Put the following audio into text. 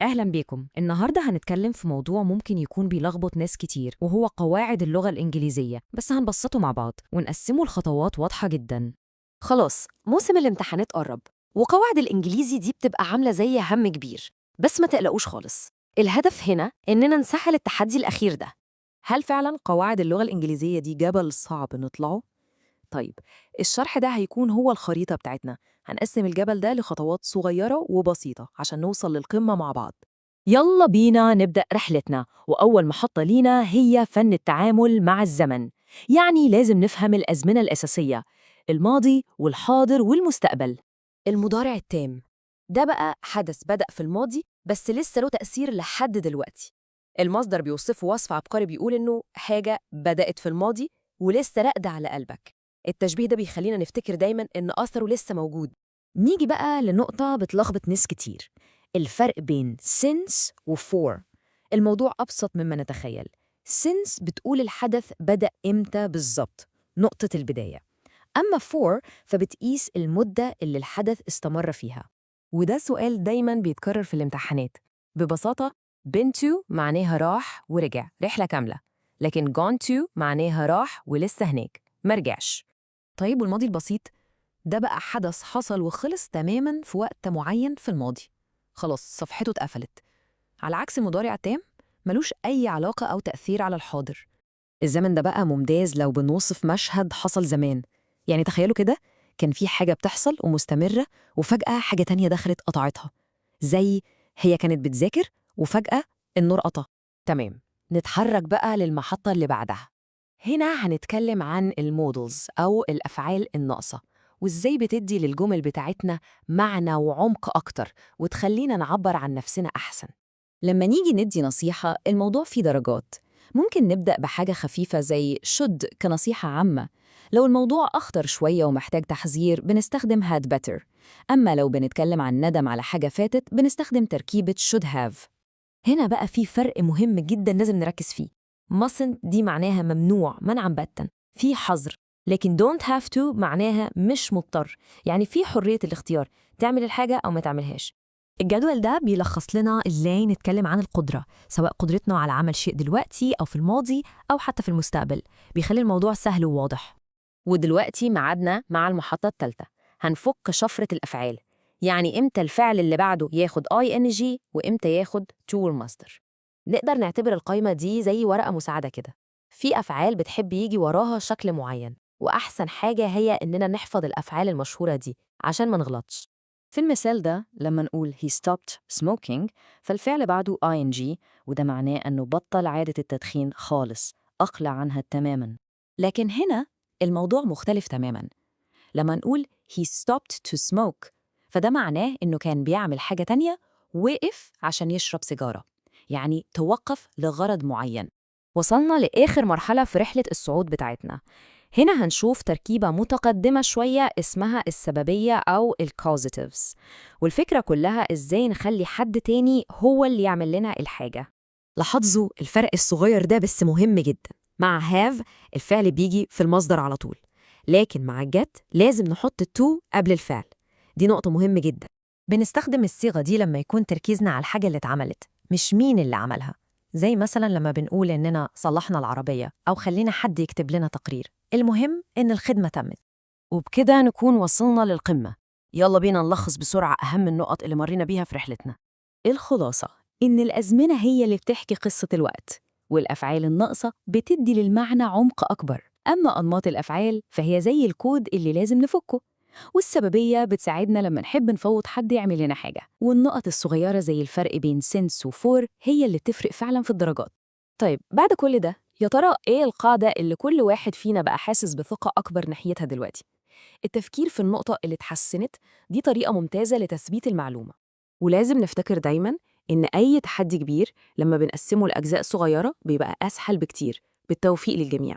أهلا بيكم. النهاردة هنتكلم في موضوع ممكن يكون بيلخبط ناس كتير، وهو قواعد اللغة الإنجليزية، بس هنبسطه مع بعض ونقسمه لخطوات واضحة جدا. خلاص موسم الامتحانات قرب، وقواعد الإنجليزي دي بتبقى عاملة زي هم كبير. بس ما تقلقوش خالص، الهدف هنا إننا نسهل التحدي الأخير ده. هل فعلا قواعد اللغة الإنجليزية دي جبل صعب نطلعه؟ طيب، الشرح ده هيكون هو الخريطة بتاعتنا. هنقسم الجبل ده لخطوات صغيرة وبسيطة عشان نوصل للقمة مع بعض. يلا بينا نبدأ رحلتنا، وأول محطة لينا هي فن التعامل مع الزمن. يعني لازم نفهم الأزمنة الأساسية: الماضي والحاضر والمستقبل. المضارع التام ده بقى حدث بدأ في الماضي بس لسه له تأثير لحد دلوقتي. المصدر بيوصفه وصف عبقري، بيقول إنه حاجة بدأت في الماضي ولسه راقدة على قلبك. التشبيه ده بيخلينا نفتكر دايماً إن أثره لسه موجود. نيجي بقى لنقطة بتلخبط ناس كتير: الفرق بين since و for. الموضوع أبسط مما نتخيل. since بتقول الحدث بدأ إمتى بالظبط، نقطة البداية. أما for فبتقيس المدة اللي الحدث استمر فيها. وده سؤال دايما بيتكرر في الامتحانات. ببساطة، been to معناها راح ورجع رحلة كاملة، لكن gone to معناها راح ولسه هناك مرجعش. طيب، والماضي البسيط ده بقى حدث حصل وخلص تماماً في وقت معين في الماضي، خلاص صفحته اتقفلت. على عكس المضارع التام، ملوش أي علاقة أو تأثير على الحاضر. الزمن ده بقى ممتاز لو بنوصف مشهد حصل زمان. يعني تخيلوا كده، كان في حاجة بتحصل ومستمرة، وفجأة حاجة تانية دخلت قطعتها. زي هي كانت بتذاكر وفجأة النور قطع. تمام، نتحرك بقى للمحطة اللي بعدها. هنا هنتكلم عن المودلز أو الأفعال الناقصة، وإزاي بتدي للجمل بتاعتنا معنى وعمق أكتر وتخلينا نعبر عن نفسنا أحسن. لما نيجي ندي نصيحة، الموضوع فيه درجات. ممكن نبدأ بحاجة خفيفة زي should كنصيحة عامة. لو الموضوع أخطر شوية ومحتاج تحذير، بنستخدم had better. أما لو بنتكلم عن ندم على حاجة فاتت، بنستخدم تركيبة should have. هنا بقى في فرق مهم جدا لازم نركز فيه. mustn't دي معناها ممنوع منعا باتا، في حظر. لكن don't have to معناها مش مضطر، يعني في حرية الاختيار تعمل الحاجة أو ما تعملهاش. الجدول ده بيلخص لنا إزاي نتكلم عن القدرة، سواء قدرتنا على عمل شيء دلوقتي أو في الماضي أو حتى في المستقبل. بيخلي الموضوع سهل وواضح. ودلوقتي معادنا مع المحطة الثالثة، هنفك شفرة الأفعال. يعني إمتى الفعل اللي بعده ياخد ing وإمتى ياخد to المصدر. نقدر نعتبر القايمة دي زي ورقة مساعدة كده. في أفعال بتحب يجي وراها شكل معين، وأحسن حاجة هي إننا نحفظ الأفعال المشهورة دي عشان ما نغلطش. في المثال ده لما نقول he stopped smoking، فالفعل بعده ing، وده معناه أنه بطل عادة التدخين خالص، أقلع عنها تماماً. لكن هنا الموضوع مختلف تماماً. لما نقول he stopped to smoke، فده معناه إنه كان بيعمل حاجة تانية، وقف عشان يشرب سيجارة، يعني توقف لغرض معين. وصلنا لآخر مرحلة في رحلة الصعود بتاعتنا. هنا هنشوف تركيبة متقدمة شوية اسمها السببية أو الكوزيتيفز، والفكرة كلها إزاي نخلي حد تاني هو اللي يعمل لنا الحاجة. لاحظوا الفرق الصغير ده بس مهم جدا. مع have الفعل بيجي في المصدر على طول، لكن مع get لازم نحط to قبل الفعل. دي نقطة مهمة جدا. بنستخدم الصيغة دي لما يكون تركيزنا على الحاجة اللي اتعملت، مش مين اللي عملها. زي مثلا لما بنقول إننا صلحنا العربية أو خلينا حد يكتب لنا تقرير، المهم إن الخدمة تمت. وبكده نكون وصلنا للقمة. يلا بينا نلخص بسرعة أهم النقط اللي مرينا بيها في رحلتنا. الخلاصة إن الأزمنة هي اللي بتحكي قصة الوقت، والأفعال الناقصة بتدي للمعنى عمق أكبر. أما أنماط الأفعال فهي زي الكود اللي لازم نفكه، والسببية بتساعدنا لما نحب نفوض حد يعمل لنا حاجة، والنقط الصغيرة زي الفرق بين since و for هي اللي بتفرق فعلا في الدرجات. طيب، بعد كل ده يا ترى إيه القاعدة اللي كل واحد فينا بقى حاسس بثقة أكبر ناحيتها دلوقتي؟ التفكير في النقطة اللي اتحسنت دي طريقة ممتازة لتثبيت المعلومة. ولازم نفتكر دايماً إن أي تحدي كبير لما بنقسمه لأجزاء صغيرة بيبقى أسهل بكتير. بالتوفيق للجميع.